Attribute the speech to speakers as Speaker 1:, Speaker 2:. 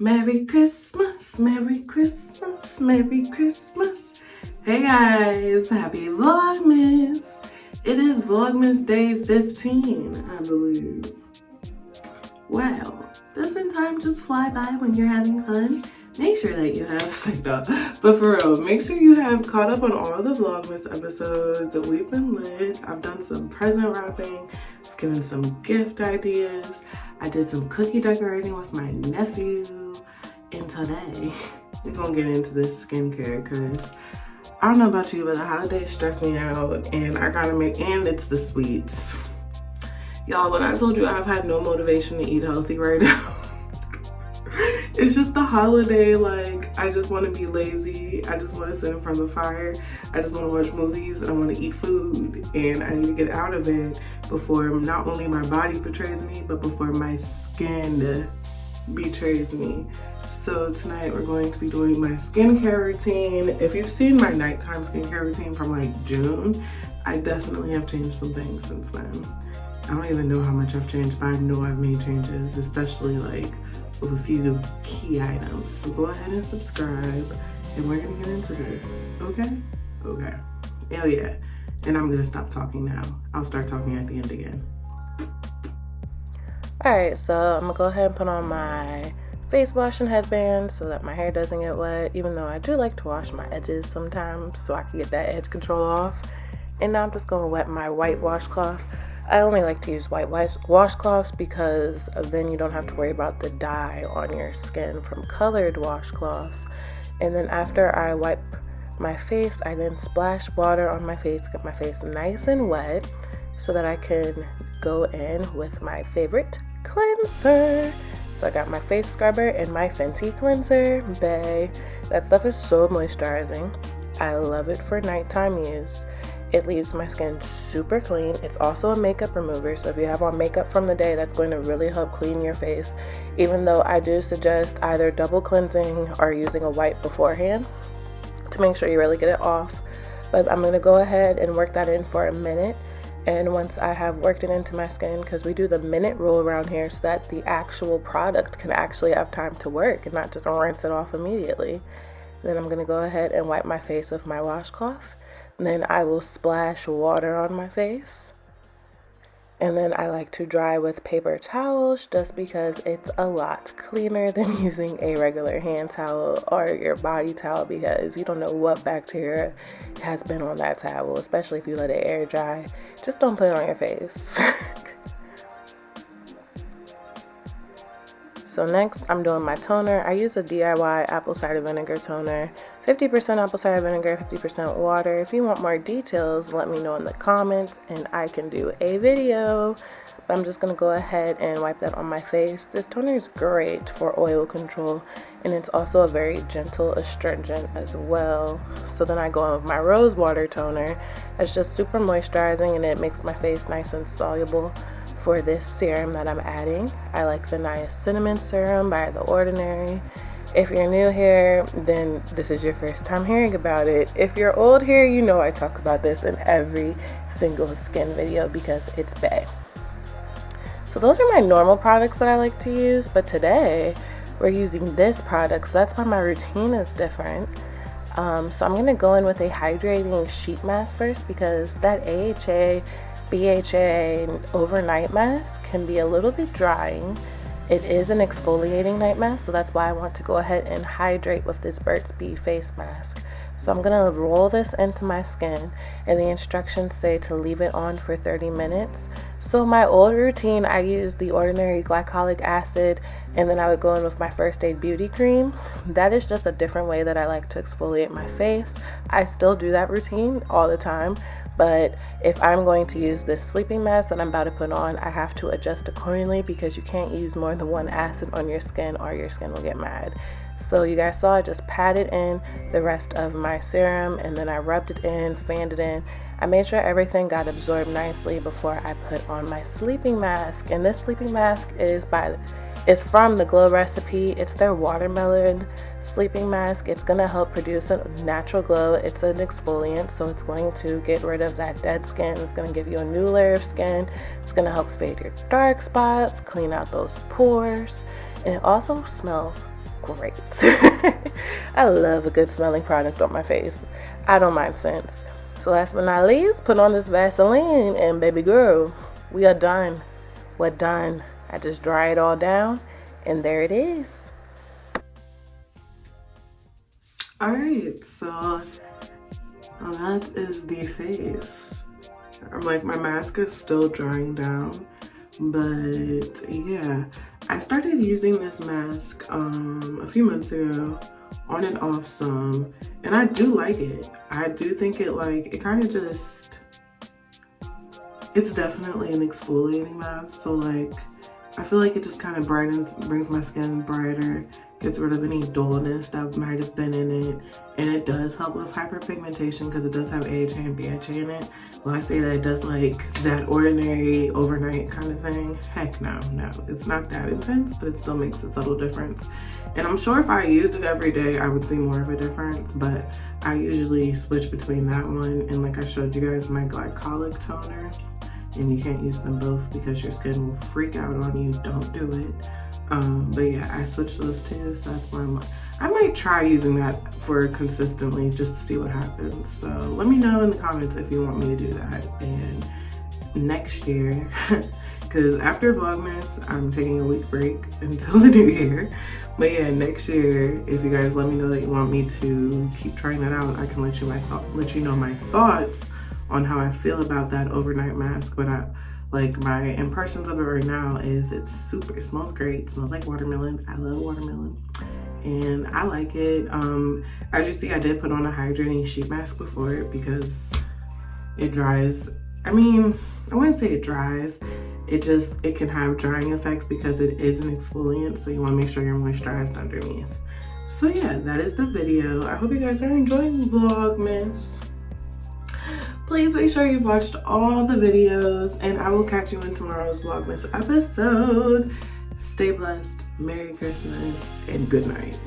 Speaker 1: Merry Christmas, Merry Christmas, Merry Christmas. Hey guys, happy Vlogmas. It is Vlogmas day 15, I believe. Wow, doesn't time just fly by when you're having fun? Make sure that you have signal. But for real, make sure you have caught up on all the Vlogmas episodes. We've been lit. I've done some present wrapping, I've given some gift ideas. I did some cookie decorating with my nephew. And today, we're gonna get into this skincare because I don't know about you, but the holidays stress me out and I gotta make, and it's the sweets. Y'all, when I told you I've had no motivation to eat healthy right now, it's just the holiday. Like, I just want to be lazy. I just want to sit in front of the fire. I just want to watch movies and I want to eat food. And I need to get out of it before not only my body betrays me, but before my skin betrays me. So tonight we're going to be doing my skincare routine. If you've seen my nighttime skincare routine from like June, I definitely have changed some things since then. I don't even know how much I've changed, but I know I've made changes, especially like with a few key items. So go ahead and subscribe and we're gonna get into this, okay? Okay, hell yeah. And I'm gonna stop talking now. I'll start talking at the end again.
Speaker 2: Alright, so I'm gonna go ahead and put on my face wash and headband so that my hair doesn't get wet, even though I do like to wash my edges sometimes so I can get that edge control off. And now I'm just gonna wet my white washcloth. I only like to use white washcloths because then you don't have to worry about the dye on your skin from colored washcloths. And then after I wipe my face, I then splash water on my face, get my face nice and wet so that I can go in with my favorite cleanser. So I got my face scrubber and my Fenty cleanser. Bae, that stuff is so moisturizing. I love it for nighttime use. It leaves my skin super clean. It's also a makeup remover, so if you have on makeup from the day, that's going to really help clean your face, even though I do suggest either double cleansing or using a wipe beforehand to make sure you really get it off. But I'm going to go ahead and work that in for a minute. And once I have worked it into my skin, because we do the minute rule around here so that the actual product can actually have time to work and not just rinse it off immediately, then I'm going to go ahead and wipe my face with my washcloth. And then I will splash water on my face. And then I like to dry with paper towels just because it's a lot cleaner than using a regular hand towel or your body towel, because you don't know what bacteria has been on that towel, especially if you let it air dry. Just don't put it on your face. So next I'm doing my toner. I use a DIY apple cider vinegar toner. 50% apple cider vinegar, 50% water. If you want more details, let me know in the comments and I can do a video. But I'm just going to go ahead and wipe that on my face. This toner is great for oil control and it's also a very gentle astringent as well. So then I go in with my Rosewater toner. It's just super moisturizing and it makes my face nice and soluble. For this serum that I'm adding, I like the Niacinamide serum by The Ordinary. If you're new here, then this is your first time hearing about it. If you're old here, you know I talk about this in every single skin video because it's bae. So those are my normal products that I like to use, but today we're using this product, so that's why my routine is different. So I'm gonna go in with a hydrating sheet mask first because that AHA, BHA overnight mask can be a little bit drying. It is an exfoliating night mask, so that's why I want to go ahead and hydrate with this Burt's Bee face mask. So I'm gonna roll this into my skin and the instructions say to leave it on for 30 minutes. So my old routine, I used The Ordinary glycolic acid and then I would go in with my First Aid beauty cream. That is just a different way that I like to exfoliate my face. I still do that routine all the time, but if I'm going to use this sleeping mask that I'm about to put on, I have to adjust accordingly because you can't use more than one acid on your skin or your skin will get mad. So you guys saw I just patted in the rest of my serum and then I rubbed it in, fanned it in. I made sure everything got absorbed nicely before I put on my sleeping mask. And this sleeping mask is from the Glow Recipe. It's their watermelon sleeping mask. It's going to help produce a natural glow. It's an exfoliant, so it's going to get rid of that dead skin. It's going to give you a new layer of skin. It's going to help fade your dark spots, clean out those pores, and it also smells great. I love a good smelling product on my face. I don't mind scents. So last but not least, put on this Vaseline and baby girl, we are done. We're done. I just dry it all down and there it is.
Speaker 1: Alright, so that is the face. I'm like, my mask is still drying down, but yeah, I started using this mask a few months ago, on and off some, and I do like it. I do think it kind of just, it's definitely an exfoliating mask, so like, I feel like it just kind of brightens, brings my skin brighter, gets rid of any dullness that might have been in it, and it does help with hyperpigmentation because it does have AHA and BHA in it. Well, I say that it does like that ordinary overnight kind of thing. Heck no, it's not that intense, but it still makes a subtle difference. And I'm sure if I used it every day, I would see more of a difference, but I usually switch between that one and, like I showed you guys, my glycolic toner. And you can't use them both because your skin will freak out on you. Don't do it. But yeah, I switched those two, so that's why I might try using that for consistently just to see what happens. So let me know in the comments if you want me to do that. And next year, because after Vlogmas, I'm taking a week break until the new year. But yeah, next year, if you guys let me know that you want me to keep trying that out, I can let you know my thoughts on how I feel about that overnight mask. But my impressions of it right now is it smells great. It smells like watermelon. I love watermelon and I like it. As you see, I did put on a hydrating sheet mask before it because it dries. I mean, I wouldn't say it dries. It can have drying effects because it is an exfoliant. So you want to make sure you're moisturized underneath. So yeah, that is the video. I hope you guys are enjoying Vlogmas. Please make sure you've watched all the videos and I will catch you in tomorrow's Vlogmas episode. Stay blessed, Merry Christmas, and good night.